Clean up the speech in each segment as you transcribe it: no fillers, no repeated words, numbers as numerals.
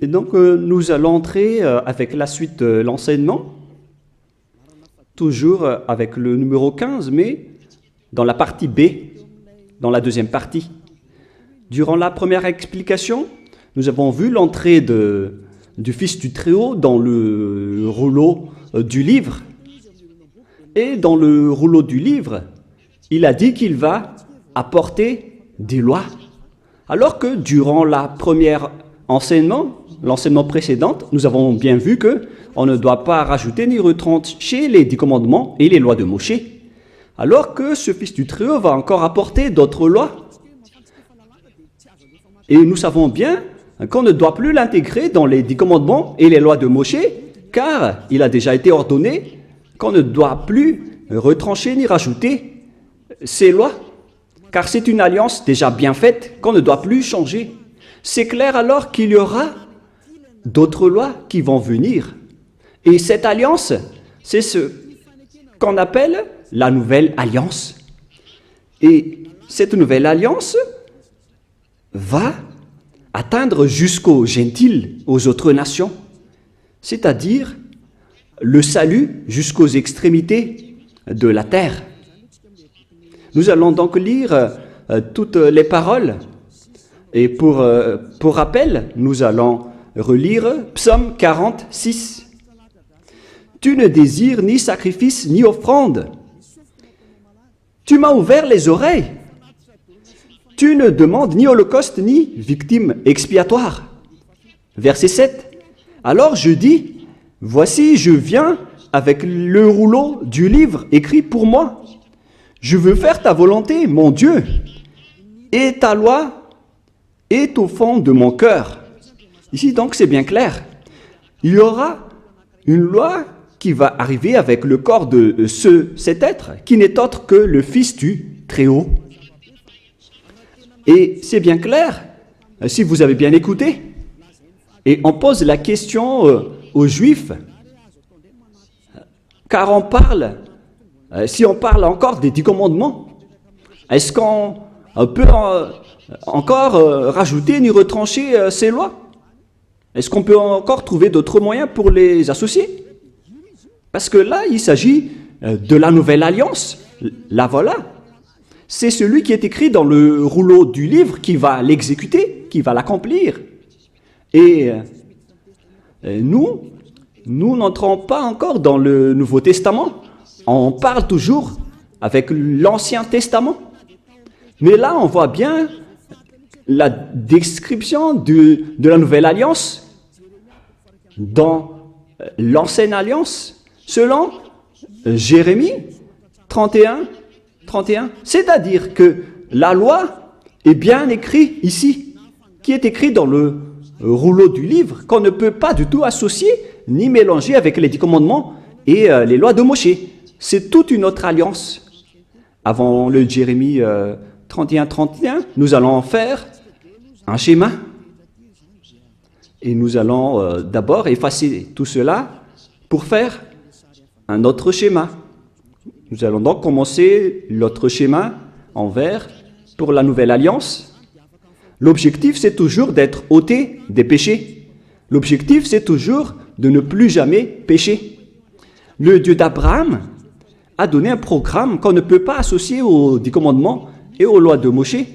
Et donc, nous allons entrer avec la suite de l'enseignement, toujours avec le numéro 15, mais dans la partie B, dans la deuxième partie. Durant la première explication, nous avons vu l'entrée du Fils du Très-Haut dans le rouleau du livre. Et dans le rouleau du livre, il a dit qu'il va apporter des lois. Alors que durant la première l'enseignement précédent, nous avons bien vu qu'on ne doit pas rajouter ni retrancher les 10 commandements et les lois de Moïse. Alors que ce Fils du Très-Haut va encore apporter d'autres lois. Et nous savons bien qu'on ne doit plus l'intégrer dans les 10 commandements et les lois de Moïse, car il a déjà été ordonné qu'on ne doit plus retrancher ni rajouter ces lois, car c'est une alliance déjà bien faite qu'on ne doit plus changer. C'est clair alors qu'il y aura d'autres lois qui vont venir. Et cette alliance, c'est ce qu'on appelle la nouvelle alliance. Et cette nouvelle alliance va atteindre jusqu'aux gentiles, aux autres nations, c'est-à-dire le salut jusqu'aux extrémités de la terre. Nous allons donc lire toutes les paroles. Et pour rappel, nous allons relire Psaume 46. « Tu ne désires ni sacrifice ni offrande. Tu m'as ouvert les oreilles. Tu ne demandes ni holocauste ni victime expiatoire. » Verset 7. « Alors je dis, voici, je viens avec le rouleau du livre écrit pour moi. Je veux faire ta volonté, mon Dieu, et ta loi est au fond de mon cœur. » Ici, donc, c'est bien clair. Il y aura une loi qui va arriver avec le corps de cet être, qui n'est autre que le Fils du Très-Haut. Et c'est bien clair, si vous avez bien écouté. Et on pose la question aux Juifs, car on parle, si on parle encore des 10 commandements, est-ce qu'on peut encore rajouter ni retrancher ces lois? Est-ce qu'on peut encore trouver d'autres moyens pour les associer? Parce que là, il s'agit de la nouvelle alliance. La voilà. C'est celui qui est écrit dans le rouleau du livre qui va l'exécuter, qui va l'accomplir. Et nous n'entrons pas encore dans le Nouveau Testament. On parle toujours avec l'Ancien Testament. Mais là, on voit bien la description de la Nouvelle Alliance dans l'Ancienne Alliance, selon Jérémie 31. C'est-à-dire que la loi est bien écrite ici, qui est écrite dans le rouleau du livre, qu'on ne peut pas du tout associer ni mélanger avec les 10 commandements et les lois de Moïse. C'est toute une autre alliance. Avant le Jérémie 31, nous allons faire un schéma. Et nous allons d'abord effacer tout cela pour faire un autre schéma. Nous allons donc commencer l'autre schéma en vert pour la nouvelle alliance. L'objectif, c'est toujours d'être ôté des péchés. L'objectif, c'est toujours de ne plus jamais pécher. Le Dieu d'Abraham a donné un programme qu'on ne peut pas associer aux 10 commandements et aux lois de Moïse.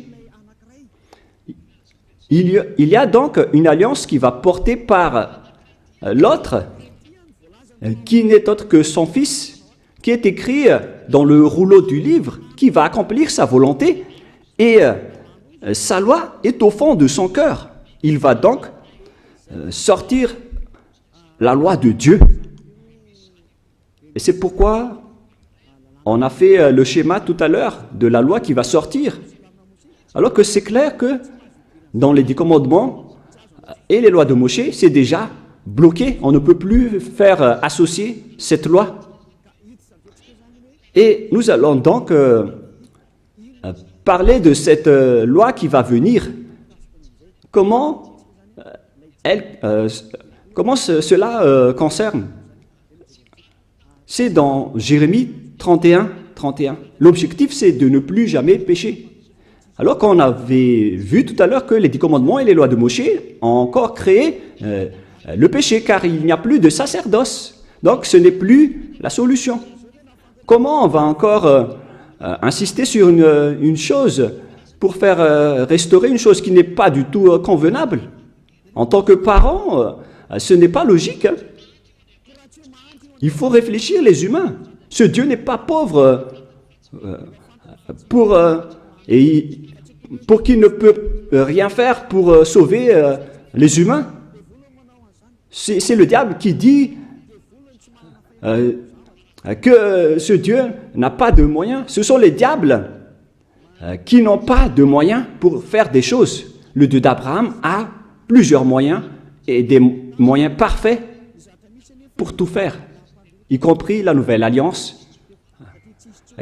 Il y a donc une alliance qui va porter par l'autre, qui n'est autre que son Fils, qui est écrit dans le rouleau du livre, qui va accomplir sa volonté, et sa loi est au fond de son cœur. Il va donc sortir la loi de Dieu. Et c'est pourquoi on a fait le schéma tout à l'heure de la loi qui va sortir. Alors que c'est clair que dans les 10 commandements et les lois de Moïse, c'est déjà bloqué. On ne peut plus faire associer cette loi. Et nous allons donc parler de cette loi qui va venir. Comment cela concerne? C'est dans Jérémie 31. L'objectif, c'est de ne plus jamais pécher. Alors qu'on avait vu tout à l'heure que les 10 commandements et les lois de Moshe ont encore créé le péché, car il n'y a plus de sacerdoce. Donc ce n'est plus la solution. Comment on va encore insister sur une chose pour faire restaurer une chose qui n'est pas du tout convenable? En tant que parent, ce n'est pas logique. Hein. Il faut réfléchir, les humains. Ce Dieu n'est pas pauvre pour qu'il ne peut rien faire pour sauver les humains. C'est le diable qui dit que ce Dieu n'a pas de moyens. Ce sont les diables qui n'ont pas de moyens pour faire des choses. Le Dieu d'Abraham a plusieurs moyens et des moyens parfaits pour tout faire, y compris la nouvelle alliance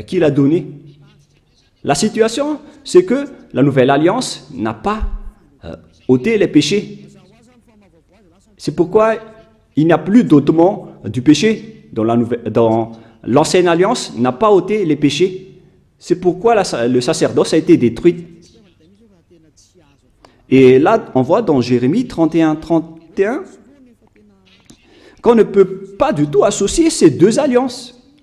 qu'il a donnée. La situation, c'est que la nouvelle alliance n'a pas ôté les péchés. C'est pourquoi il n'y a plus d'ôtement du péché dans l'ancienne alliance n'a pas ôté les péchés. C'est pourquoi le sacerdoce a été détruit. Et là, on voit dans Jérémie 31 qu'on ne peut pas du tout associer ces deux alliances.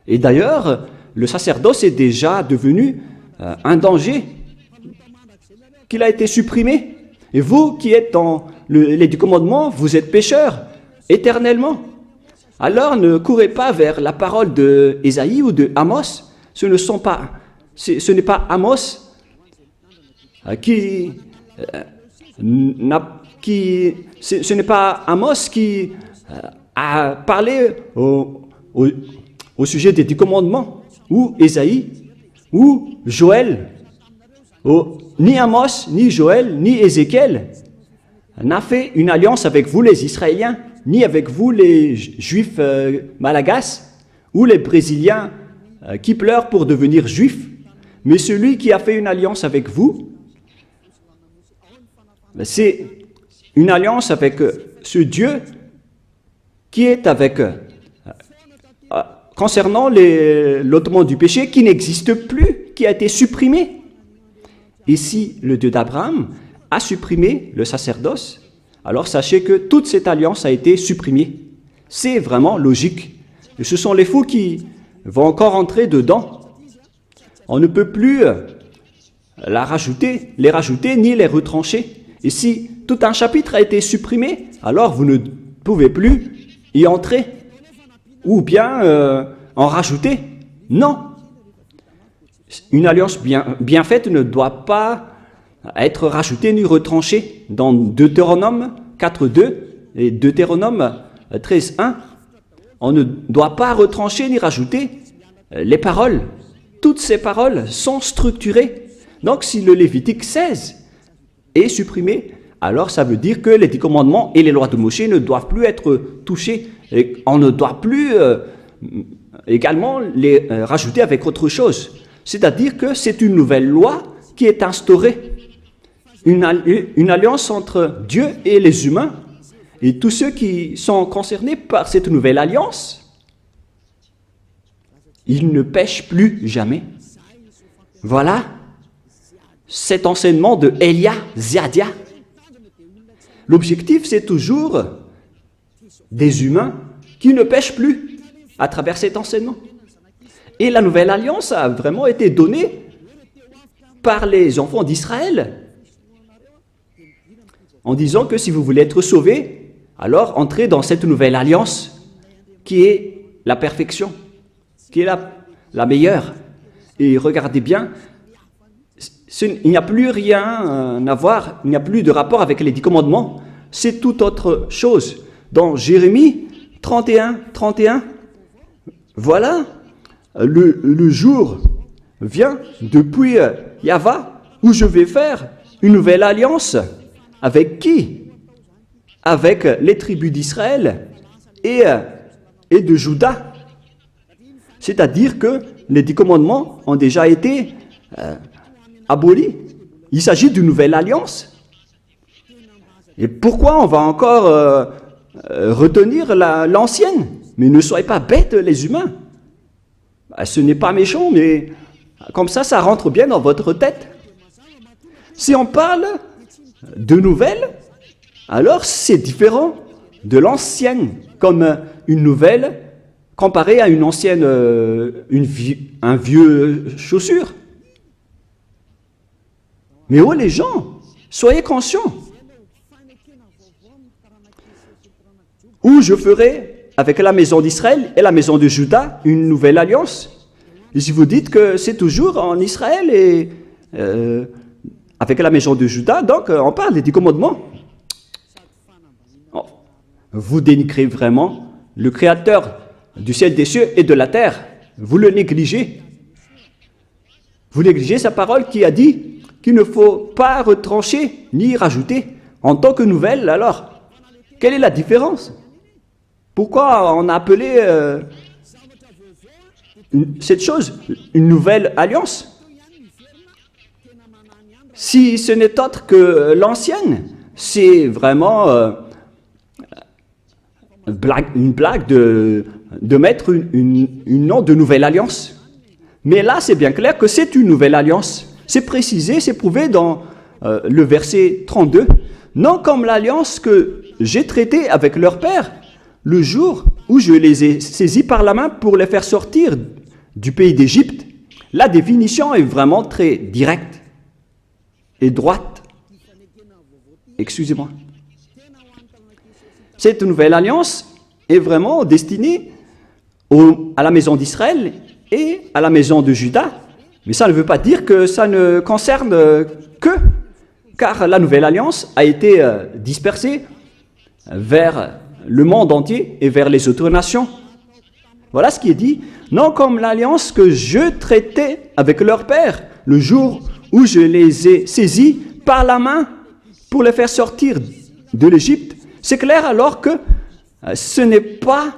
Et d'ailleurs, le sacerdoce est déjà devenu un danger, qu'il a été supprimé. Et vous qui êtes dans les 10 commandements, vous êtes pécheurs éternellement. Alors ne courez pas vers la parole de Ésaïe ou de Amos. Ce n'est pas Amos ce n'est pas Amos qui a parlé au sujet des 10 commandements, ou Ésaïe, ou Joël. Ni Amos, ni Joël, ni Ézéchiel n'a fait une alliance avec vous les Israéliens, ni avec vous les Juifs malagasy, ou les Brésiliens qui pleurent pour devenir Juifs. Mais celui qui a fait une alliance avec vous, c'est une alliance avec ce Dieu qui est avec, concernant l'ôtement du péché qui n'existe plus, qui a été supprimé. Et si le Dieu d'Abraham a supprimé le sacerdoce, alors sachez que toute cette alliance a été supprimée. C'est vraiment logique. Et ce sont les fous qui vont encore entrer dedans. On ne peut plus les rajouter ni les retrancher. Et si tout un chapitre a été supprimé, alors vous ne pouvez plus y entrer ou bien en rajouter. Non. Une alliance bien faite ne doit pas être rajoutée ni retranchée. Dans Deutéronome 4.2 et Deutéronome 13.1, on ne doit pas retrancher ni rajouter les paroles. Toutes ces paroles sont structurées. Donc si le Lévitique 16 est supprimé, alors ça veut dire que les 10 commandements et les lois de Moshe ne doivent plus être touchés. Et on ne doit plus également les rajouter avec autre chose. C'est-à-dire que c'est une nouvelle loi qui est instaurée. Une alliance entre Dieu et les humains. Et tous ceux qui sont concernés par cette nouvelle alliance, ils ne pêchent plus jamais. Voilà cet enseignement de Elia Ziadia. L'objectif, c'est toujours des humains qui ne pêchent plus à travers cet enseignement. Et la nouvelle alliance a vraiment été donnée par les enfants d'Israël, en disant que si vous voulez être sauvés, alors entrez dans cette nouvelle alliance qui est la perfection, qui est la meilleure. Et regardez bien, il n'y a plus rien à voir, il n'y a plus de rapport avec les 10 commandements, c'est toute autre chose. Dans Jérémie 31, voilà, le jour vient depuis Yahva où je vais faire une nouvelle alliance. Avec qui? Avec les tribus d'Israël et de Juda. C'est-à-dire que les 10 commandements ont déjà été abolis. Il s'agit d'une nouvelle alliance. Et pourquoi on va encore retenir l'ancienne? Mais ne soyez pas bêtes, les humains. Ce n'est pas méchant, mais comme ça rentre bien dans votre tête. Si on parle de nouvelles, alors c'est différent de l'ancienne, comme une nouvelle comparée à une ancienne, un vieux chaussure. Mais oh les gens, soyez conscients. Où je ferai avec la maison d'Israël et la maison de Juda une nouvelle alliance. Et si vous dites que c'est toujours en Israël et avec la maison de Juda, donc on parle des 10 commandements. Oh, vous dénigrez vraiment le Créateur du ciel, des cieux et de la terre. Vous le négligez. Vous négligez sa parole qui a dit qu'il ne faut pas retrancher ni rajouter. En tant que nouvelle, alors, quelle est la différence? Pourquoi on a appelé cette chose une nouvelle alliance? Si ce n'est autre que l'ancienne, c'est vraiment une blague de mettre une nom de nouvelle alliance. Mais là, c'est bien clair que c'est une nouvelle alliance. C'est précisé, c'est prouvé dans le verset 32. Non comme l'alliance que j'ai traitée avec leur père, le jour où je les ai saisis par la main pour les faire sortir du pays d'Égypte. La définition est vraiment très directe et droite. Excusez-moi. Cette nouvelle alliance est vraiment destinée à la maison d'Israël et à la maison de Juda. Mais ça ne veut pas dire que ça ne concerne que, car la nouvelle alliance a été dispersée vers le monde entier et vers les autres nations. Voilà ce qui est dit. Non comme l'alliance que je traitais avec leur père, le jour où je les ai saisis par la main pour les faire sortir de l'Égypte. C'est clair alors que ce n'est pas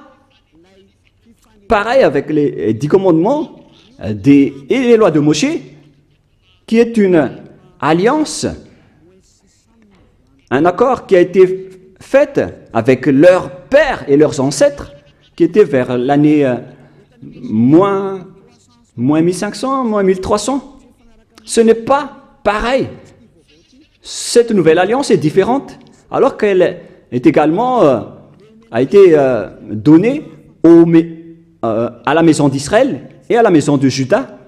pareil avec les 10 commandements et les lois de Moshe, qui est une alliance, un accord qui a été fait avec leurs pères et leurs ancêtres, qui était vers l'année moins 1500, moins 1300. Ce n'est pas pareil. Cette nouvelle alliance est différente, alors qu'elle est également a été donnée à la maison d'Israël et à la maison de Juda,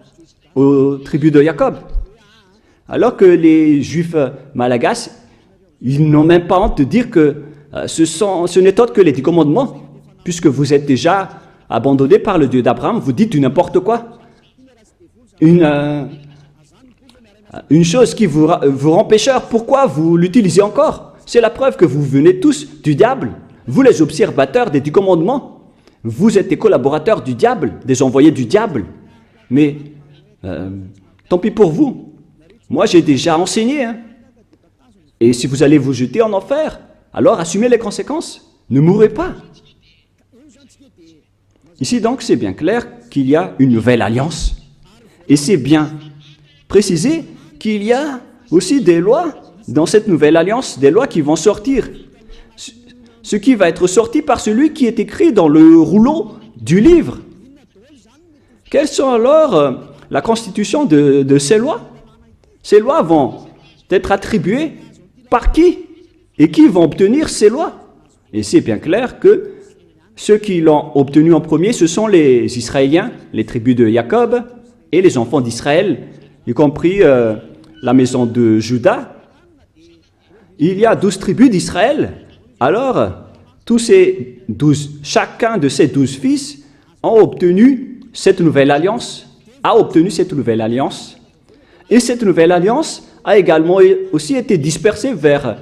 aux tribus de Jacob. Alors que les Juifs malagasy, ils n'ont même pas honte de dire que ce n'est autre que les 10 commandements, puisque vous êtes déjà abandonnés par le Dieu d'Abraham, vous dites du n'importe quoi. Une chose qui vous rend pécheur, pourquoi vous l'utilisez encore? C'est la preuve que vous venez tous du diable, vous les observateurs des 10 commandements. Vous êtes des collaborateurs du diable, des envoyés du diable. Mais tant pis pour vous. Moi, j'ai déjà enseigné. Hein. Et si vous allez vous jeter en enfer, alors assumez les conséquences. Ne mourrez pas. Ici, donc, c'est bien clair qu'il y a une nouvelle alliance. Et c'est bien précisé qu'il y a aussi des lois dans cette nouvelle alliance, des lois qui vont sortir. Ce qui va être sorti par celui qui est écrit dans le rouleau du livre. Quelles sont alors la constitution de ces lois? Ces lois vont être attribuées par qui? Et qui vont obtenir ces lois? Et c'est bien clair que ceux qui l'ont obtenu en premier, ce sont les Israéliens, les tribus de Jacob et les enfants d'Israël, y compris la maison de Juda. Il y a 12 tribus d'Israël. Alors, chacun de ces 12 fils ont obtenu cette nouvelle alliance, Et cette nouvelle alliance a également aussi été dispersée vers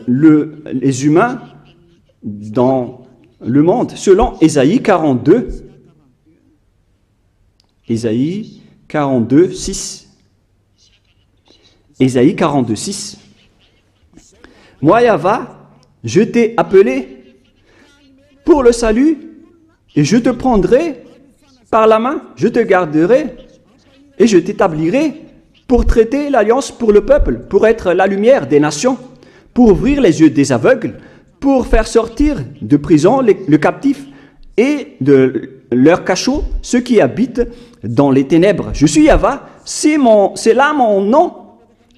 les humains dans le monde, selon Ésaïe 42. Ésaïe 42, 6. Ésaïe 42, 6. Moi, Yahva, je t'ai appelé pour le salut, et je te prendrai par la main, je te garderai, et je t'établirai pour traiter l'alliance pour le peuple, pour être la lumière des nations, pour ouvrir les yeux des aveugles, pour faire sortir de prison le captif et de leur cachot ceux qui habitent dans les ténèbres. Je suis Yahva, c'est là mon nom,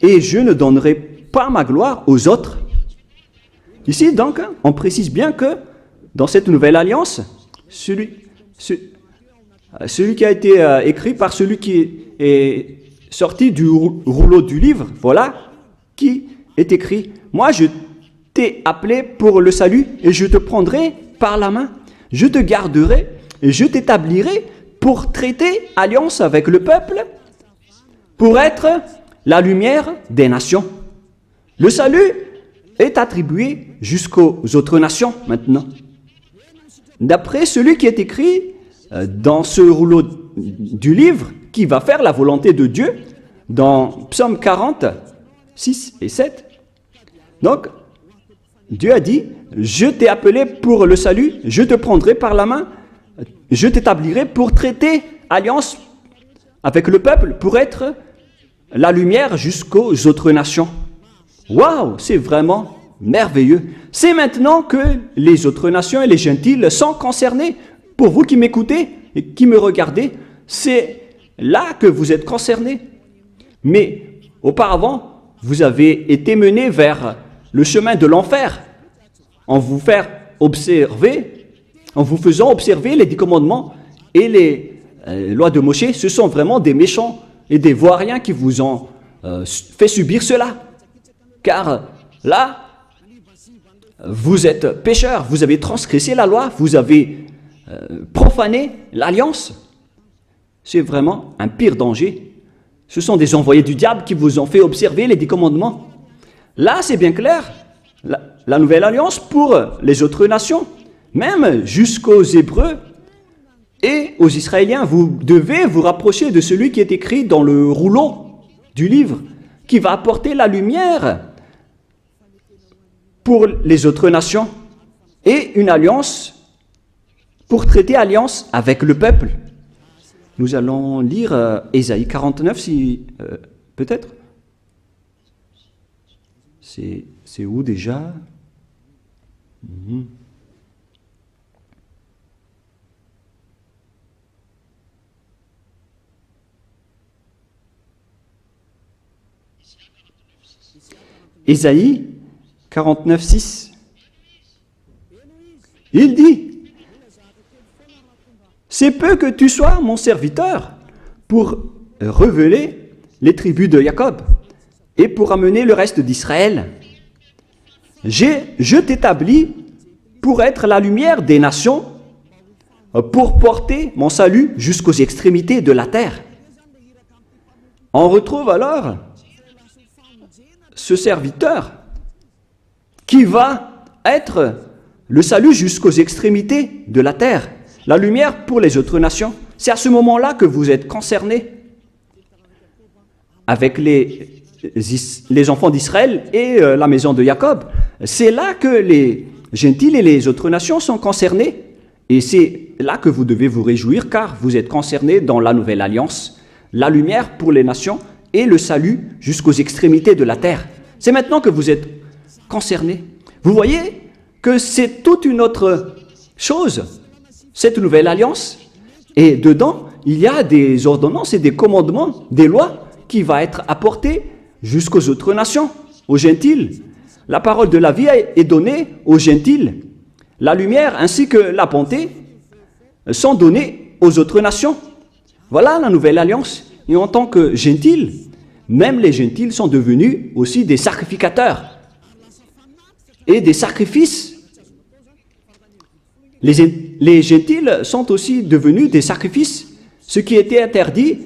et je ne donnerai pas ma gloire aux autres. Ici, donc, on précise bien que dans cette nouvelle alliance, celui qui a été écrit par celui qui est sorti du rouleau du livre, voilà, qui est écrit, « Moi, je t'ai appelé pour le salut et je te prendrai par la main. Je te garderai et je t'établirai pour traiter alliance avec le peuple, pour être la lumière des nations. » Le salut est attribué jusqu'aux autres nations maintenant. D'après celui qui est écrit dans ce rouleau du livre, qui va faire la volonté de Dieu, dans Psaume 40, 6 et 7. Donc, Dieu a dit, « Je t'ai appelé pour le salut, je te prendrai par la main, je t'établirai pour traiter alliance avec le peuple, pour être la lumière jusqu'aux autres nations. » Waouh, c'est vraiment merveilleux. C'est maintenant que les autres nations et les gentils sont concernés. Pour vous qui m'écoutez et qui me regardez, c'est là que vous êtes concernés. Mais auparavant, vous avez été menés vers le chemin de l'enfer en vous faisant observer les 10 commandements et les lois de Moïse. Ce sont vraiment des méchants et des vauriens qui vous ont fait subir cela. Car là, vous êtes pécheurs, vous avez transgressé la loi, vous avez profané l'alliance. C'est vraiment un pire danger. Ce sont des envoyés du diable qui vous ont fait observer les 10 commandements. Là, c'est bien clair, la nouvelle alliance pour les autres nations, même jusqu'aux Hébreux et aux Israéliens, vous devez vous rapprocher de celui qui est écrit dans le rouleau du livre, qui va apporter la lumière pour les autres nations et une alliance pour traiter alliance avec le peuple. Nous allons lire Ésaïe 49, si peut-être. C'est où déjà? Ésaïe 49, 6. Il dit, « C'est peu que tu sois mon serviteur pour révéler les tribus de Jacob et pour amener le reste d'Israël. Je t'établis pour être la lumière des nations, pour porter mon salut jusqu'aux extrémités de la terre. » On retrouve alors ce serviteur qui va être le salut jusqu'aux extrémités de la terre, la lumière pour les autres nations. C'est à ce moment-là que vous êtes concernés avec les enfants d'Israël et la maison de Jacob. C'est là que les gentils et les autres nations sont concernés. Et c'est là que vous devez vous réjouir, car vous êtes concernés dans la nouvelle alliance, la lumière pour les nations et le salut jusqu'aux extrémités de la terre. C'est maintenant que vous êtes concernés. Vous voyez que c'est toute une autre chose, cette nouvelle alliance. Et dedans, il y a des ordonnances et des commandements, des lois qui vont être apportées jusqu'aux autres nations, aux gentils. La parole de la vie est donnée aux gentils. La lumière ainsi que la bonté sont données aux autres nations. Voilà la nouvelle alliance. Et en tant que gentils, même les gentils sont devenus aussi des sacrificateurs et des sacrifices. Les gentils sont aussi devenus des sacrifices. Ce qui était interdit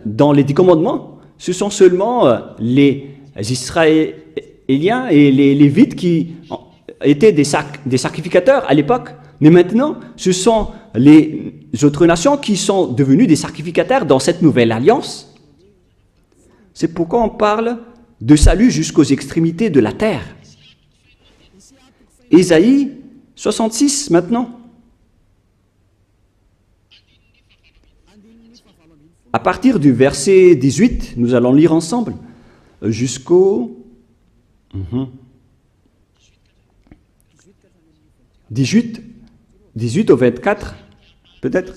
dans les 10 commandements, ce sont seulement les Israéliens et les Lévites qui étaient des sacrificateurs à l'époque. Mais maintenant, ce sont les autres nations qui sont devenues des sacrificateurs dans cette nouvelle alliance. C'est pourquoi on parle de salut jusqu'aux extrémités de la terre. Ésaïe 66 maintenant. À partir du verset 18, nous allons lire ensemble jusqu'au 18 au 24, peut-être.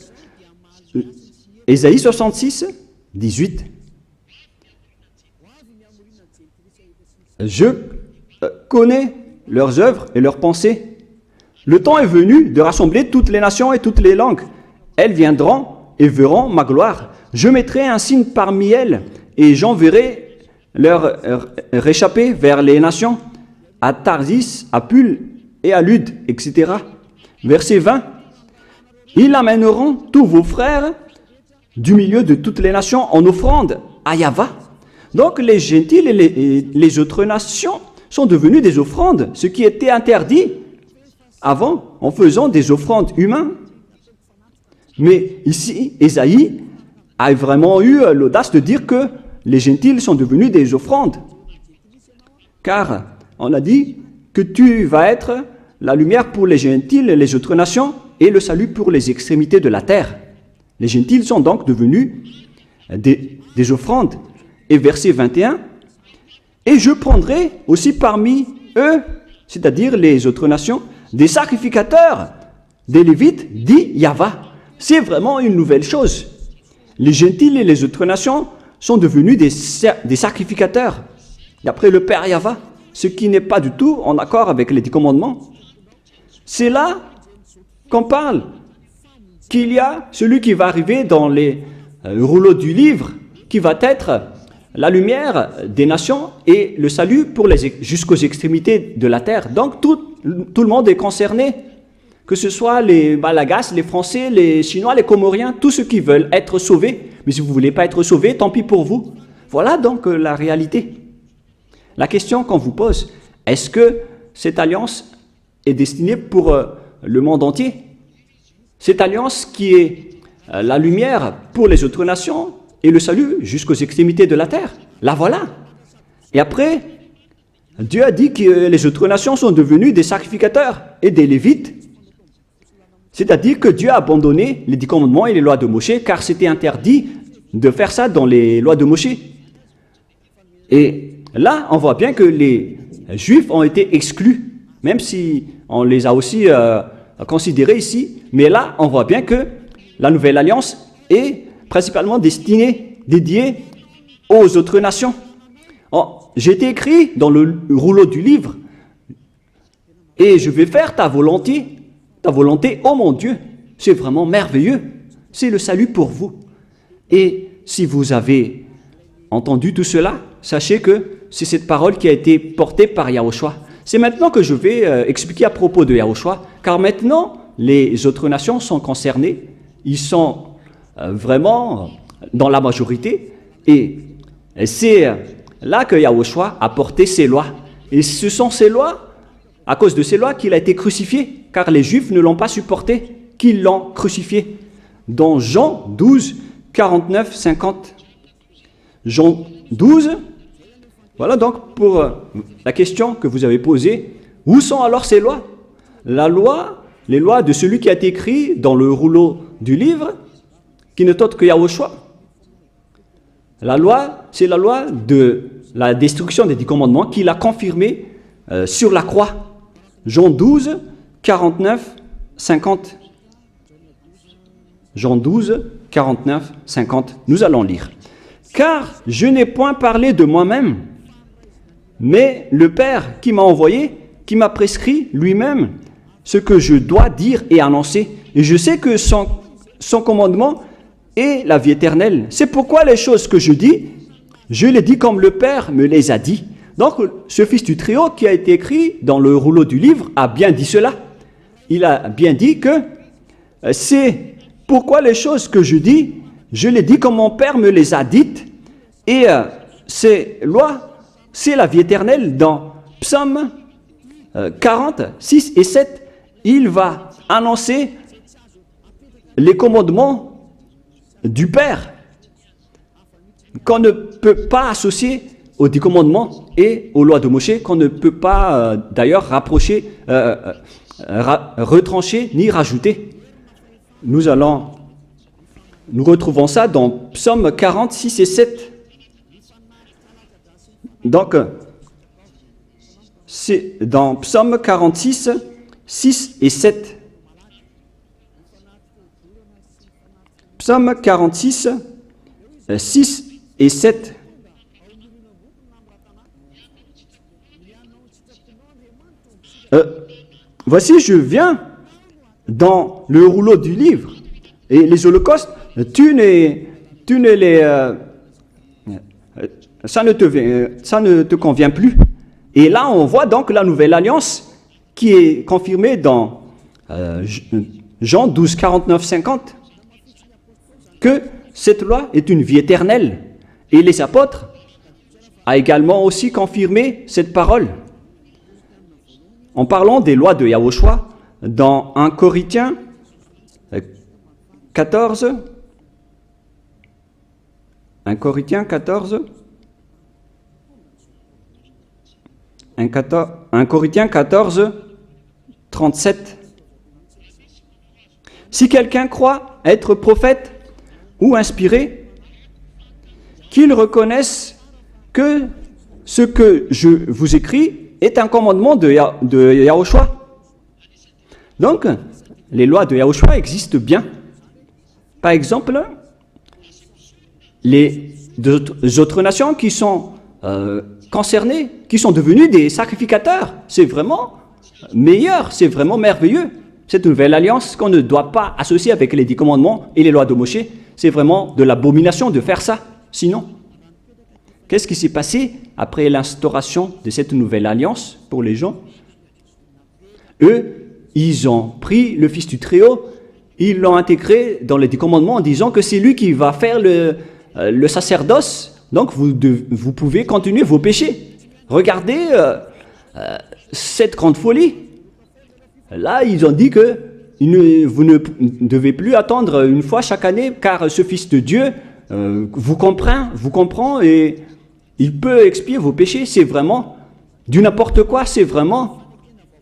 Ésaïe 66, 18. Je connais leurs œuvres et leurs pensées. Le temps est venu de rassembler toutes les nations et toutes les langues. Elles viendront et verront ma gloire. Je mettrai un signe parmi elles et j'enverrai leur réchapper vers les nations, à Tarsis, à Pul et à Lude, etc. Verset 20. Ils amèneront tous vos frères du milieu de toutes les nations en offrande à Yahva. Donc les gentils et les autres nations sont devenus des offrandes, ce qui était interdit avant en faisant des offrandes humaines. Mais ici, Ésaïe a vraiment eu l'audace de dire que les gentils sont devenus des offrandes. Car on a dit que tu vas être la lumière pour les gentils et les autres nations et le salut pour les extrémités de la terre. Les gentils sont donc devenus des offrandes. Et verset 21, « Et je prendrai aussi parmi eux, c'est-à-dire les autres nations, des sacrificateurs, des Lévites, dit Yahva. » C'est vraiment une nouvelle chose. Les gentils et les autres nations sont devenus des sacrificateurs, d'après le Père Yahva, ce qui n'est pas du tout en accord avec les 10 commandements. C'est là qu'on parle qu'il y a celui qui va arriver dans les rouleaux du livre, qui va être la lumière des nations et le salut pour jusqu'aux extrémités de la terre. Donc tout le monde est concerné, que ce soit les Malagasy, les Français, les Chinois, les Comoriens, tous ceux qui veulent être sauvés. Mais si vous ne voulez pas être sauvés, tant pis pour vous. Voilà donc la réalité. La question qu'on vous pose, est-ce que cette alliance est destinée pour le monde entier? Cette alliance qui est la lumière pour les autres nations et le salut jusqu'aux extrémités de la terre. La voilà. Et après, Dieu a dit que les autres nations sont devenues des sacrificateurs et des Lévites. C'est-à-dire que Dieu a abandonné les 10 commandements et les lois de Moïse, car c'était interdit de faire ça dans les lois de Moïse. Et là, on voit bien que les Juifs ont été exclus, même si on les a aussi considérés ici. Mais là, on voit bien que la nouvelle alliance est principalement dédiée aux autres nations. J'ai été écrit dans le rouleau du livre, et je vais faire ta volonté, oh mon Dieu. C'est vraiment merveilleux. C'est le salut pour vous. Et si vous avez entendu tout cela, sachez que c'est cette parole qui a été portée par Yahushua. C'est maintenant que je vais expliquer à propos de Yahushua, car maintenant, les autres nations sont concernées. Ils sont vraiment dans la majorité. Et c'est là que Yahushua a porté ses lois. Et ce sont ces lois, à cause de ces lois, qu'il a été crucifié, car les Juifs ne l'ont pas supporté, qu'ils l'ont crucifié. Dans Jean 12, 49, 50. Jean 12, voilà donc pour la question que vous avez posée. Où sont alors ces lois? Les lois de celui qui a été écrit dans le rouleau du livre, qui n'est autre que Yahushua. La loi, c'est la loi de la destruction des 10 commandements qu'il a confirmé sur la croix. Jean 12, 49, 50. Jean 12, 49, 50. Nous allons lire. Car je n'ai point parlé de moi-même, mais le Père qui m'a envoyé, qui m'a prescrit lui-même ce que je dois dire et annoncer. Et je sais que son commandement est la vie éternelle. C'est pourquoi les choses que je dis, je les dis comme le Père me les a dit. Donc, ce fils du Très-Haut qui a été écrit dans le rouleau du livre a bien dit cela. Il a bien dit que c'est pourquoi les choses que je dis, je les dis comme mon Père me les a dites. Et ces lois, c'est la vie éternelle. Dans Psaume 40, 6 et 7, il va annoncer les commandements du Père qu'on ne peut pas associer aux 10 commandements et aux lois de Moïse, qu'on ne peut pas d'ailleurs retrancher ni rajouter. Nous retrouvons ça dans Psaume 46 et 7. Donc, c'est dans Psaume 46, 6 et 7. Psaume 46, 6 et 7. Voici, je viens dans le rouleau du livre. Et les holocaustes, ça ne te convient plus. Et là, on voit donc la nouvelle alliance qui est confirmée dans Jean 12, 49, 50, que cette loi est une vie éternelle. Et les apôtres ont également aussi confirmé cette parole. En parlant des lois de Yahushua, dans 1 Corinthiens 14, 1 Corinthiens 14, 37. Si quelqu'un croit être prophète ou inspiré, qu'il reconnaisse que ce que je vous écris est un commandement de Yahushua. Donc, les lois de Yahushua existent bien. Par exemple, les autres nations qui sont concernées, qui sont devenues des sacrificateurs, c'est vraiment meilleur, c'est vraiment merveilleux. Cette nouvelle alliance qu'on ne doit pas associer avec les 10 commandements et les lois de Moshe, c'est vraiment de l'abomination de faire ça. Sinon, qu'est-ce qui s'est passé après l'instauration de cette nouvelle alliance pour les gens? Eux, ils ont pris le Fils du Très-Haut, ils l'ont intégré dans les 10 commandements en disant que c'est lui qui va faire le sacerdoce, donc vous pouvez continuer vos péchés. Regardez cette grande folie. Là, ils ont dit que vous ne devez plus attendre une fois chaque année, car ce Fils de Dieu vous comprend et il peut expier vos péchés. C'est vraiment du n'importe quoi, c'est vraiment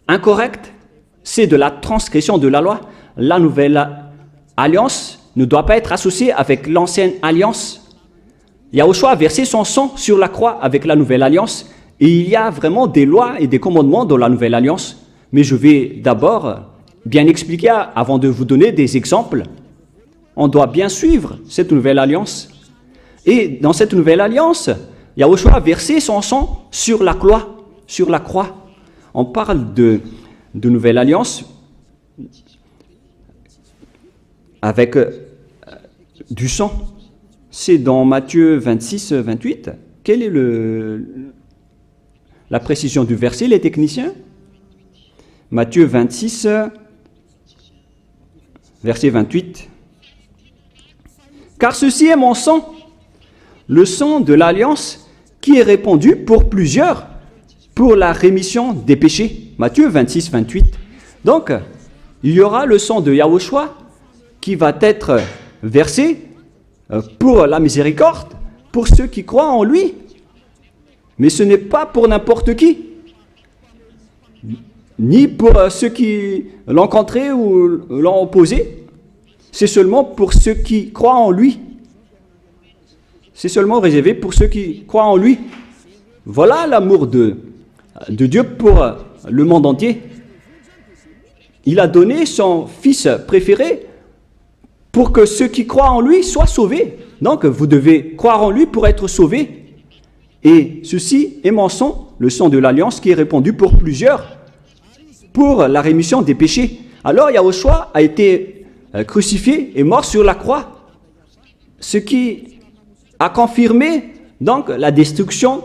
incorrect. C'est de la transgression de la loi. La nouvelle alliance ne doit pas être associée avec l'ancienne alliance. Yahushua a versé son sang sur la croix avec la nouvelle alliance et il y a vraiment des lois et des commandements dans la nouvelle alliance. Mais je vais d'abord bien expliquer avant de vous donner des exemples. On doit bien suivre cette nouvelle alliance. Et dans cette nouvelle alliance, Yahushua a versé son sang sur la croix. On parle de nouvelle alliance avec du sang. C'est dans Matthieu 26, 28. Quelle est la précision du verset, les techniciens? Matthieu 26, verset 28. Car ceci est mon sang, le sang de l'alliance qui est répandu pour plusieurs pour la rémission des péchés. Matthieu 26, 28. Donc, il y aura le sang de Yahushua qui va être versé pour la miséricorde, pour ceux qui croient en lui. Mais ce n'est pas pour n'importe qui, ni pour ceux qui l'ont contré ou l'ont opposé. C'est seulement pour ceux qui croient en lui. C'est seulement réservé pour ceux qui croient en lui. Voilà l'amour de Dieu pour le monde entier. Il a donné son Fils préféré pour que ceux qui croient en lui soient sauvés. Donc, vous devez croire en lui pour être sauvés. Et ceci est mon sang, le sang de l'alliance qui est répandu pour plusieurs, pour la rémission des péchés. Alors, Yahushua a été crucifié et mort sur la croix, ce qui a confirmé donc la destruction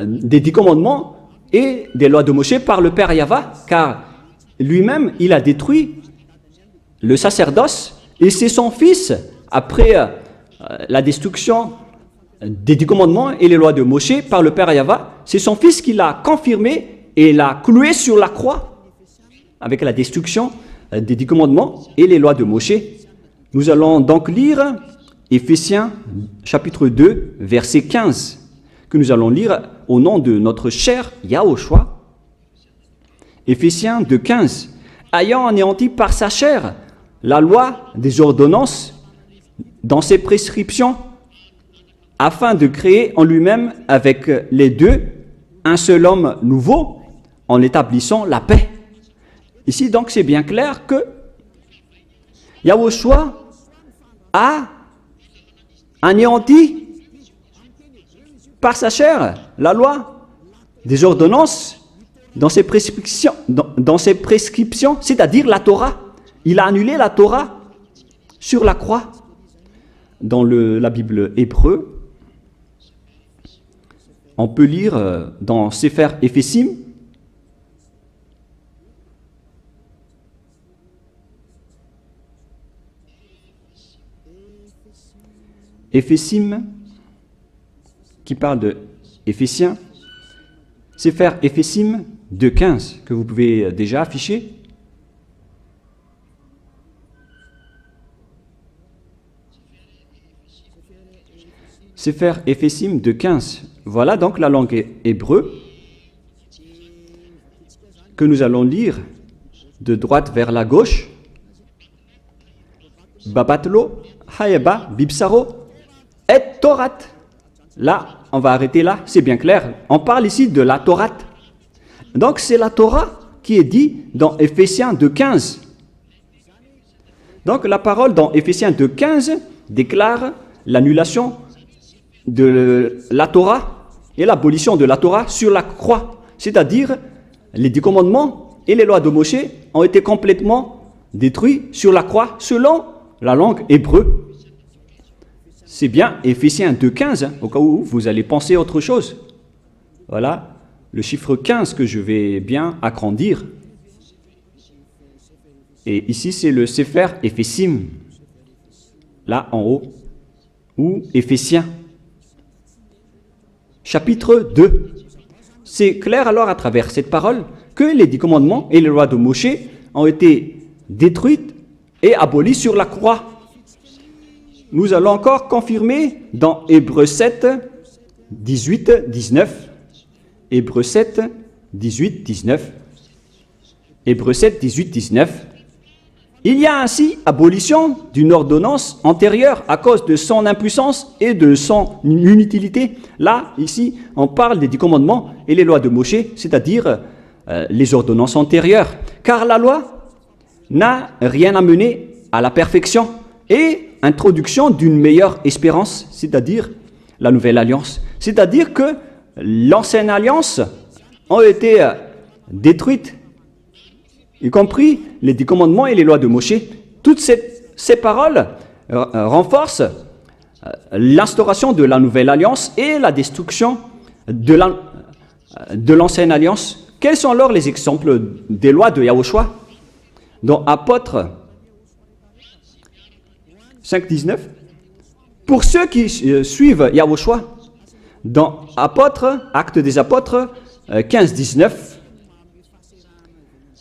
des 10 commandements et des lois de Moshe par le Père Yahva, car lui-même, il a détruit le sacerdoce et c'est son Fils, après la destruction des 10 commandements et les lois de Moshe par le Père Yahva, c'est son Fils qui l'a confirmé et l'a cloué sur la croix avec la destruction des 10 commandements et les lois de Moshe. Nous allons donc lire Éphésiens chapitre 2, verset 15, que nous allons lire au nom de notre cher Yahushua. Éphésiens 2, 15. Ayant anéanti par sa chair la loi des ordonnances dans ses prescriptions, afin de créer en lui-même avec les deux un seul homme nouveau, en établissant la paix. Ici, donc, c'est bien clair que Yahushua a anéanti par sa chair la loi des ordonnances dans ses prescriptions, dans ses prescriptions, c'est-à-dire la Torah. Il a annulé la Torah sur la croix. Dans la Bible hébreu, on peut lire dans Sefer Ephésim, Éphésim, qui parle de Éphésiens, Sefer Ephésim 2.15, que vous pouvez déjà afficher. Sefer Ephésim 2.15. Voilà donc la langue hébreu que nous allons lire de droite vers la gauche. Babatlo, Hayaba, Bibsaro, et Torat. Là, on va arrêter là, c'est bien clair. On parle ici de la Torah. Donc c'est la Torah qui est dit dans Éphésiens 2.15. Donc la parole dans Éphésiens 2.15 déclare l'annulation de la Torah et l'abolition de la Torah sur la croix. C'est-à-dire, les 10 commandements et les lois de Moshe ont été complètement détruits sur la croix selon la langue hébreu. C'est bien Éphésiens 2.15, au cas où vous allez penser autre chose. Voilà le chiffre 15 que je vais bien agrandir. Et ici, c'est le Sefer Ephésim, là en haut, ou Éphésiens. Chapitre 2. C'est clair alors à travers cette parole que les 10 commandements et les lois de Moshe ont été détruites et abolies sur la croix. Nous allons encore confirmer dans Hébreux 7, 18, 19. Hébreux 7, 18, 19. Hébreux 7, 18, 19. Il y a ainsi abolition d'une ordonnance antérieure à cause de son impuissance et de son inutilité. Là, ici, on parle des 10 commandements et les lois de Moshe, c'est-à-dire les ordonnances antérieures. Car la loi n'a rien amené à la perfection et introduction d'une meilleure espérance, c'est-à-dire la nouvelle alliance. C'est-à-dire que l'ancienne alliance a été détruite, y compris les 10 commandements et les lois de Moshe. Toutes ces paroles renforcent l'instauration de la nouvelle alliance et la destruction de l'ancienne alliance. Quels sont alors les exemples des lois de Yahushua? Dans Apôtres 5.19, pour ceux qui suivent Yahushua, dans Apôtres, Actes des Apôtres 15.19,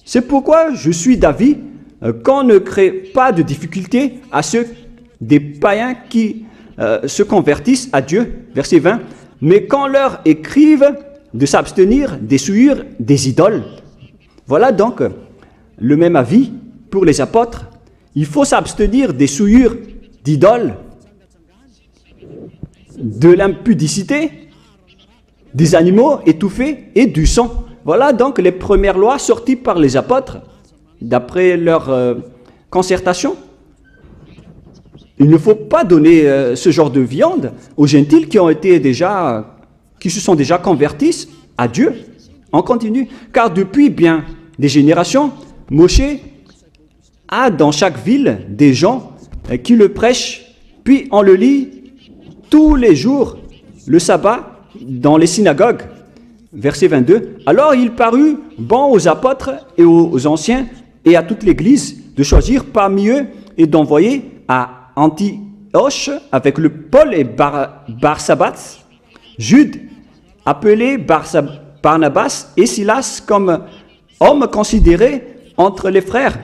c'est pourquoi je suis d'avis qu'on ne crée pas de difficulté à ceux des païens qui se convertissent à Dieu, verset 20, mais qu'on leur écrive de s'abstenir des souillures des idoles. Voilà donc le même avis pour les apôtres. Il faut s'abstenir des souillures d'idoles, de l'impudicité, des animaux étouffés et du sang. Voilà donc les premières lois sorties par les apôtres, d'après leur concertation. Il ne faut pas donner ce genre de viande aux gentils qui se sont déjà convertis à Dieu. On continue, car depuis bien des générations, Moshe a dans chaque ville des gens qui le prêchent, puis on le lit tous les jours, le sabbat, dans les synagogues. Verset 22. Alors il parut bon aux apôtres et aux anciens et à toute l'Église de choisir parmi eux et d'envoyer à Antioche avec le Paul et Barsabas, Jude, appelé Barnabas et Silas comme hommes considérés entre les frères.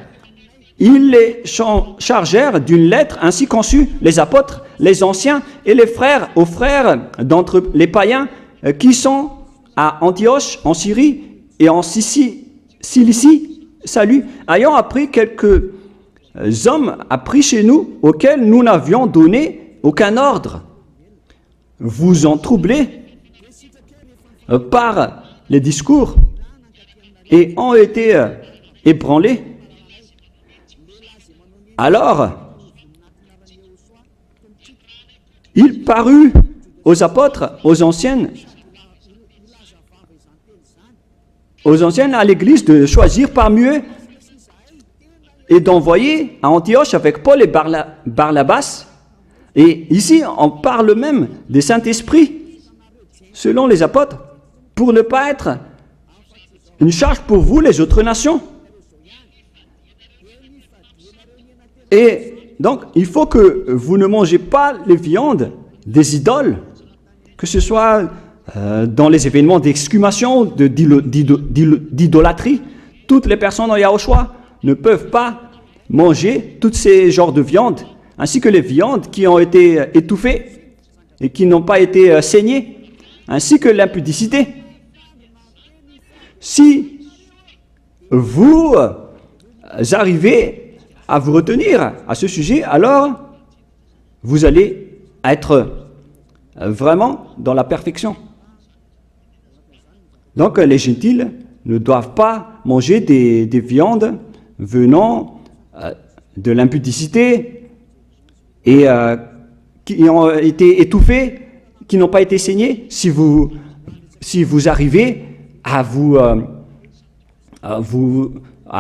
Ils les chargèrent d'une lettre ainsi conçue, les apôtres, les anciens et les frères, aux frères d'entre les païens qui sont à Antioche, en Syrie et en Cilicie, salut, ayant appris quelques hommes appris chez nous, auxquels nous n'avions donné aucun ordre. Vous en troublez par les discours et ont été ébranlés. Alors, il parut aux apôtres, aux anciennes, aux anciens à l'église de choisir parmi eux et d'envoyer à Antioche avec Paul et Barnabas. Et ici, on parle même des Saint-Esprit, selon les apôtres, pour ne pas être une charge pour vous, les autres nations. Et donc, il faut que vous ne mangez pas les viandes des idoles, que ce soit dans les événements d'exhumation, d'idolâtrie. Toutes les personnes en Yahushua ne peuvent pas manger tous ces genres de viandes, ainsi que les viandes qui ont été étouffées et qui n'ont pas été saignées, ainsi que l'impudicité. Si vous arrivez à vous retenir à ce sujet, alors vous allez être vraiment dans la perfection. Donc les gentils ne doivent pas manger des viandes venant de l'impudicité et qui ont été étouffées, qui n'ont pas été saignées. Si vous arrivez à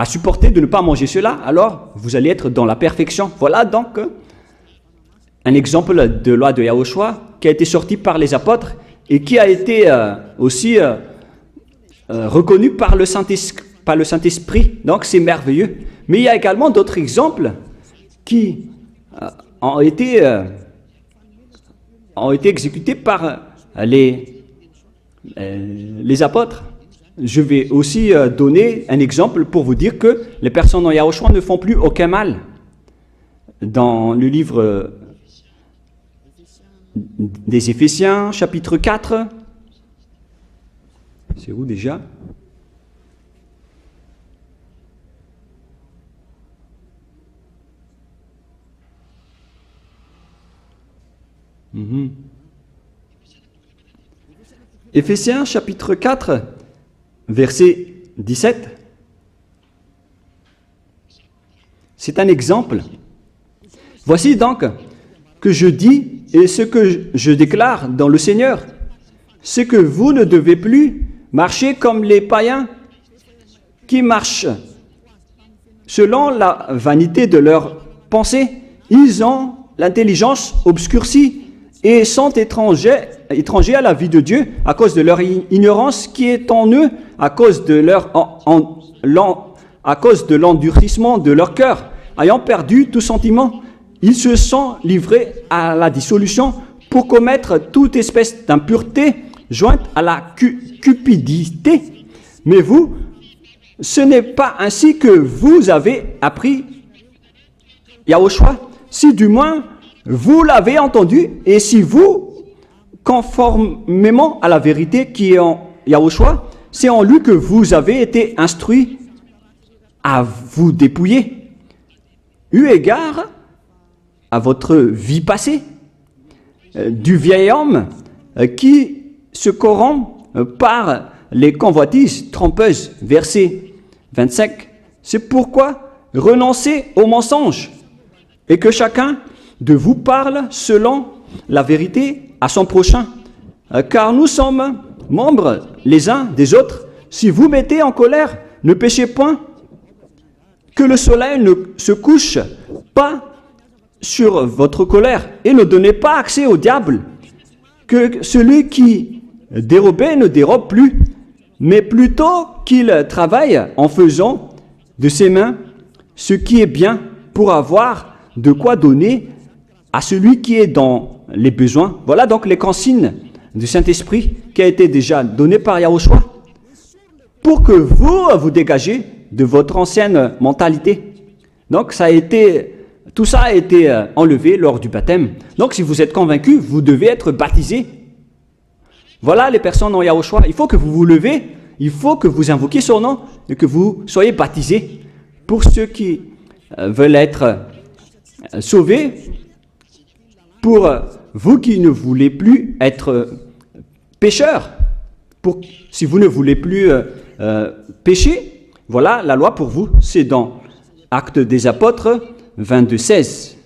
supporter de ne pas manger cela, alors vous allez être dans la perfection. Voilà donc un exemple de loi de Yahushua qui a été sorti par les apôtres et qui a été aussi reconnu par le Saint-Esprit. Donc c'est merveilleux. Mais il y a également d'autres exemples qui ont été exécutés par les apôtres. Je vais aussi donner un exemple pour vous dire que les personnes en Yahushua ne font plus aucun mal. Dans le livre des Éphésiens, chapitre 4, c'est où déjà ? Éphésiens, chapitre 4, verset 17. C'est un exemple. Voici donc que je dis et ce que je déclare dans le Seigneur, c'est que vous ne devez plus marcher comme les païens qui marchent selon la vanité de leurs pensées. Ils ont l'intelligence obscurcie et sont étrangers à la vie de Dieu à cause de leur ignorance qui est en eux, à cause de l'endurcissement de leur cœur. Ayant perdu tout sentiment, ils se sont livrés à la dissolution pour commettre toute espèce d'impureté jointe à la cupidité. Mais vous, ce n'est pas ainsi que vous avez appris Yahushua, si du moins vous l'avez entendu, et si vous, conformément à la vérité qui est en Yahushua, c'est en lui que vous avez été instruits à vous dépouiller, eu égard à votre vie passée, du vieil homme qui se corrompt par les convoitises trompeuses. Verset 25. C'est pourquoi renoncez aux mensonges et que chacun de vous parle selon la vérité à son prochain, car nous sommes membres les uns des autres. Si vous mettez en colère, ne péchez point, que le soleil ne se couche pas sur votre colère, et ne donnez pas accès au diable, que celui qui dérobait ne dérobe plus, mais plutôt qu'il travaille en faisant de ses mains ce qui est bien pour avoir de quoi donner à celui qui est dans les besoins. Voilà donc les consignes du Saint-Esprit qui a été déjà donné par Yahushua pour que vous dégagez de votre ancienne mentalité. Donc tout ça a été enlevé lors du baptême. Donc si vous êtes convaincu, vous devez être baptisé. Voilà les personnes en Yahushua. Il faut que vous vous levez, il faut que vous invoquiez son nom et que vous soyez baptisés. Pour ceux qui veulent être sauvés, pour vous qui ne voulez plus être pécheurs, si vous ne voulez plus pécher, voilà la loi pour vous. C'est dans Actes des Apôtres 22:16.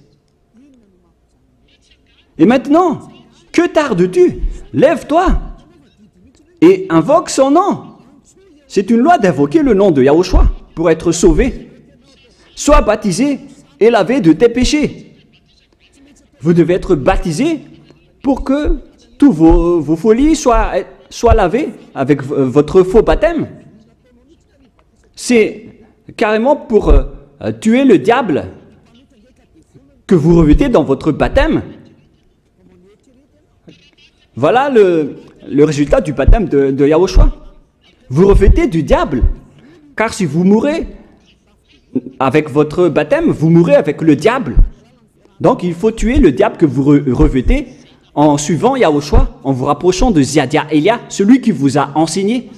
Et maintenant, que tardes-tu? Lève-toi et invoque son nom. c'est une loi d'invoquer le nom de Yahushua pour être sauvé. Sois baptisé et lavé de tes péchés. Vous devez être baptisé pour que tous vos folies soient lavées avec votre faux baptême. C'est carrément pour tuer le diable que vous revêtez dans votre baptême. Voilà le résultat du baptême de Yahushua. Vous revêtez du diable, car si vous mourrez avec votre baptême, vous mourrez avec le diable. Donc il faut tuer le diable que vous revêtez en suivant Yahushua, en vous rapprochant de Ziadia Elia, celui qui vous a enseigné.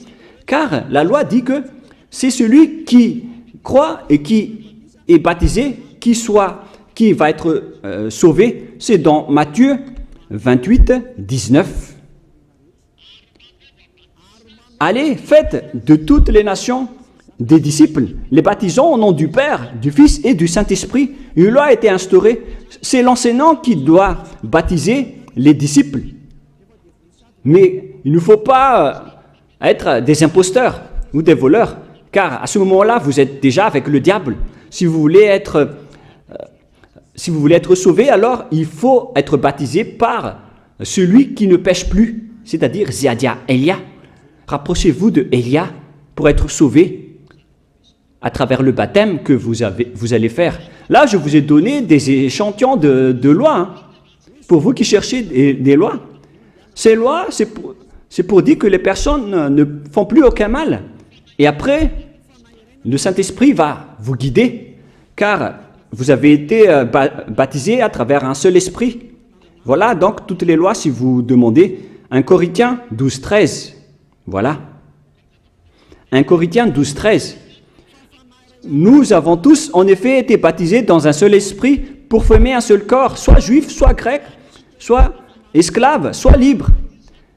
Car la loi dit que c'est celui qui croit et qui est baptisé, qui va être sauvé. C'est dans Matthieu 28, 19. Allez, faites de toutes les nations des disciples, les baptisant au nom du Père, du Fils et du Saint-Esprit. Une loi a été instaurée. C'est l'enseignant qui doit baptiser les disciples. Mais il ne faut pas être des imposteurs ou des voleurs, car à ce moment-là, vous êtes déjà avec le diable. Si vous voulez être sauvé, alors il faut être baptisé par celui qui ne pêche plus, c'est-à-dire Ziadia Elia. Rapprochez-vous de Elia pour être sauvé à travers le baptême que vous allez faire. Là, je vous ai donné des échantillons de lois, pour vous qui cherchez des lois. Ces lois, c'est pour dire que les personnes ne font plus aucun mal. Et après, le Saint-Esprit va vous guider, car vous avez été baptisé à travers un seul esprit. Voilà donc toutes les lois si vous demandez. 1 Corinthiens 12, 13. Voilà. 1 Corinthiens 12, 13. Nous avons tous en effet été baptisés dans un seul esprit pour former un seul corps, soit juif, soit grec, soit esclave, soit libre.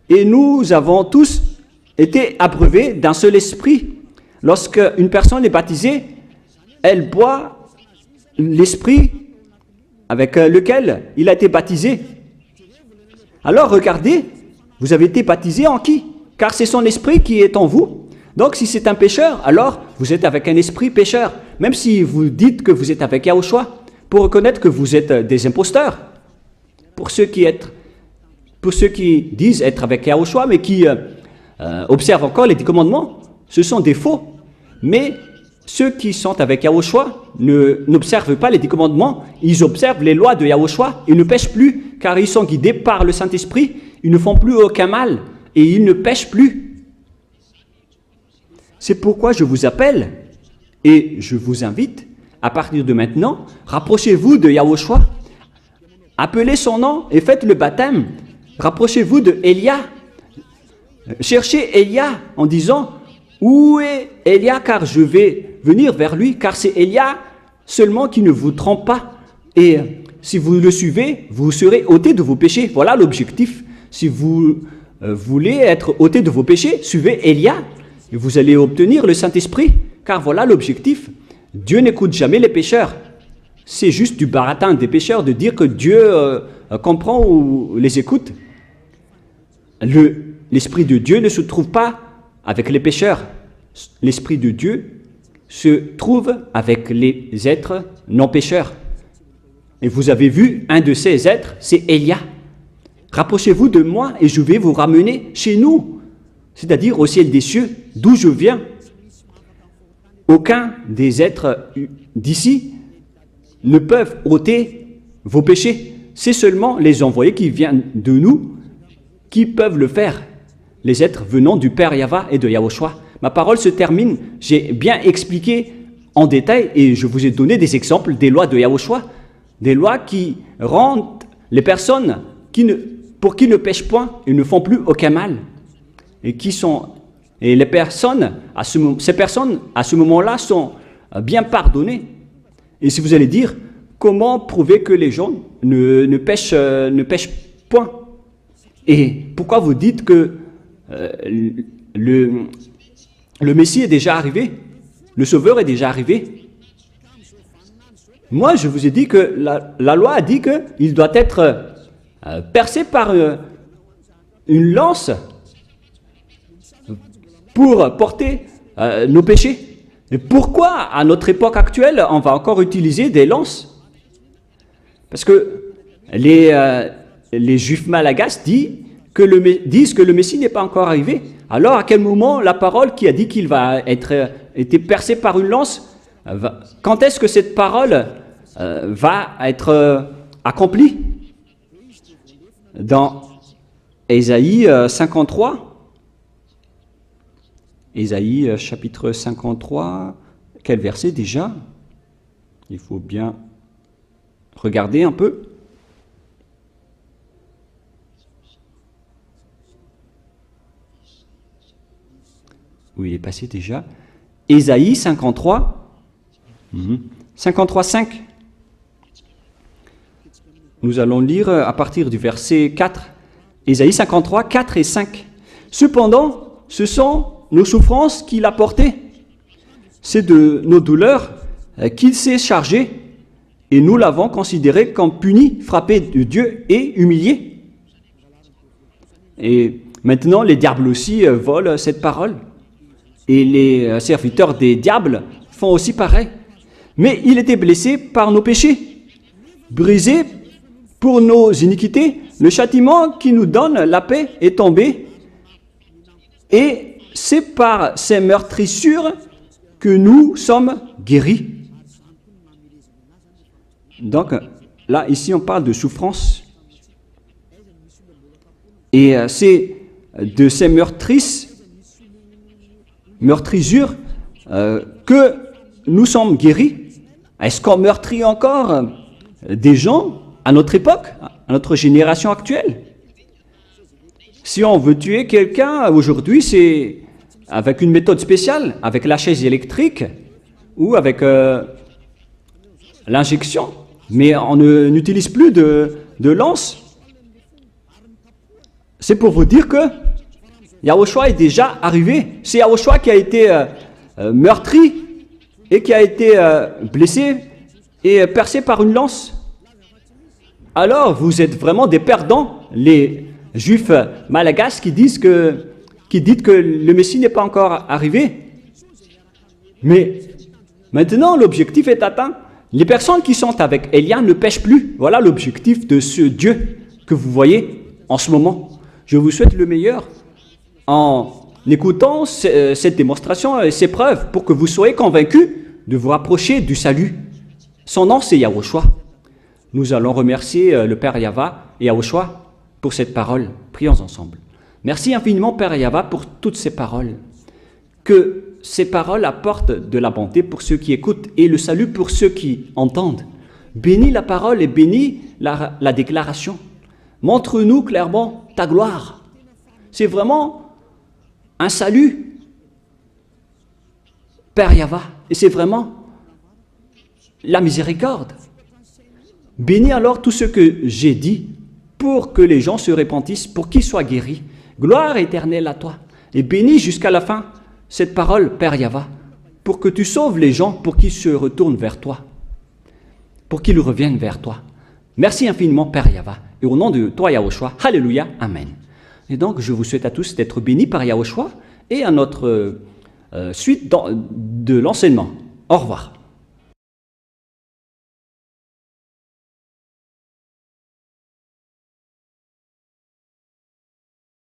Et nous avons tous été abreuvés d'un seul esprit. Lorsque une personne est baptisée, elle boit l'esprit avec lequel il a été baptisé. Alors regardez, vous avez été baptisé en qui? Car c'est son esprit qui est en vous. Donc si c'est un pécheur, alors vous êtes avec un esprit pécheur. Même si vous dites que vous êtes avec Yahushua, pour reconnaître que vous êtes des imposteurs. Pour ceux qui disent être avec Yahushua, mais qui observent encore les 10 commandements, ce sont des faux. Mais ceux qui sont avec Yahushua n'observent pas les 10 commandements, ils observent les lois de Yahushua, ils ne pêchent plus, car ils sont guidés par le Saint-Esprit, ils ne font plus aucun mal, et ils ne pêchent plus. C'est pourquoi je vous appelle, et je vous invite, à partir de maintenant, rapprochez-vous de Yahushua, appelez son nom et faites le baptême, rapprochez-vous de Elia, cherchez Elia en disant, où est Elia, car je vais venir vers lui, car c'est Elia seulement qui ne vous trompe pas. Et si vous le suivez, vous serez ôtés de vos péchés. Voilà l'objectif. Si vous voulez être ôtés de vos péchés, suivez Elia et vous allez obtenir le Saint-Esprit, car voilà l'objectif. Dieu n'écoute jamais les pécheurs. C'est juste du baratin des pécheurs de dire que Dieu comprend ou les écoute. L'Esprit de Dieu ne se trouve pas avec les pécheurs. L'Esprit de Dieu se trouve avec les êtres non pécheurs. Et vous avez vu, un de ces êtres, c'est Elia. Rapprochez-vous de moi et je vais vous ramener chez nous, c'est-à-dire au ciel des cieux, d'où je viens. Aucun des êtres d'ici ne peuvent ôter vos péchés. C'est seulement les envoyés qui viennent de nous qui peuvent le faire. Les êtres venant du Père Yahva et de Yahushua. Ma parole se termine. J'ai bien expliqué en détail et je vous ai donné des exemples des lois de Yahushua, des lois qui rendent les personnes pour qui ne pêchent point et ne font plus aucun mal. Et les personnes, ces personnes, à ce moment-là, sont bien pardonnées. Et si vous allez dire, comment prouver que les gens ne pêchent point? Et pourquoi vous dites que le Messie est déjà arrivé? Le Sauveur est déjà arrivé? Moi, je vous ai dit que la loi a dit qu'il doit être percé par une lance pour porter nos péchés. Mais pourquoi, à notre époque actuelle, on va encore utiliser des lances? Parce que les Juifs malagasy disent que le Messie n'est pas encore arrivé. Alors, à quel moment la parole qui a dit qu'il va être percé par une lance, quand est-ce que cette parole va être accomplie? Dans Ésaïe 53, Ésaïe chapitre 53, quel verset déjà? Il faut bien regarder un peu. Où il est passé déjà? Ésaïe 53, 53, 5. Nous allons lire à partir du verset 4. Ésaïe 53, 4 et 5. Cependant, ce sont nos souffrances qu'il a portées. C'est de nos douleurs qu'il s'est chargé, et nous l'avons considéré comme puni, frappé de Dieu et humilié. Et maintenant, les diables aussi volent cette parole. Et les serviteurs des diables font aussi pareil. Mais il était blessé par nos péchés, brisé pour nos iniquités. Le châtiment qui nous donne la paix est tombé. Et c'est par ces meurtrissures que nous sommes guéris. Donc là, ici, on parle de souffrance. Et c'est de ces meurtrissures que nous sommes guéris. Est-ce qu'on meurtrit encore des gens à notre époque, à notre génération actuelle? Si on veut tuer quelqu'un aujourd'hui, c'est avec une méthode spéciale, avec la chaise électrique ou avec l'injection. Mais on n'utilise plus de lance. C'est pour vous dire que Yahushua est déjà arrivé. C'est Yahushua qui a été meurtri et qui a été blessé et percé par une lance. Alors, vous êtes vraiment des perdants, les Juifs malagasy qui disent que le Messie n'est pas encore arrivé. Mais maintenant, l'objectif est atteint. Les personnes qui sont avec Élia ne pêchent plus. Voilà l'objectif de ce Dieu que vous voyez en ce moment. Je vous souhaite le meilleur en écoutant cette démonstration et ces preuves pour que vous soyez convaincus de vous rapprocher du salut. Son nom, c'est Yahushua. Nous allons remercier le Père Yahva et Yahushua pour cette parole. Prions ensemble. Merci infiniment, Père Yahva, pour toutes ces paroles. Que ces paroles apportent de la bonté pour ceux qui écoutent et le salut pour ceux qui entendent. Bénis la parole et bénis la déclaration. Montre-nous clairement ta gloire. C'est vraiment un salut, Père Yahva, et c'est vraiment la miséricorde. Bénis alors tout ce que j'ai dit pour que les gens se repentissent, pour qu'ils soient guéris. Gloire éternelle à toi. Et bénis jusqu'à la fin cette parole, Père Yahva, pour que tu sauves les gens, pour qu'ils se retournent vers toi, pour qu'ils reviennent vers toi. Merci infiniment, Père Yahva. Et au nom de toi, Yahushua, Alléluia, Amen. Et donc, je vous souhaite à tous d'être bénis par Yahushua et à notre suite de l'enseignement. Au revoir.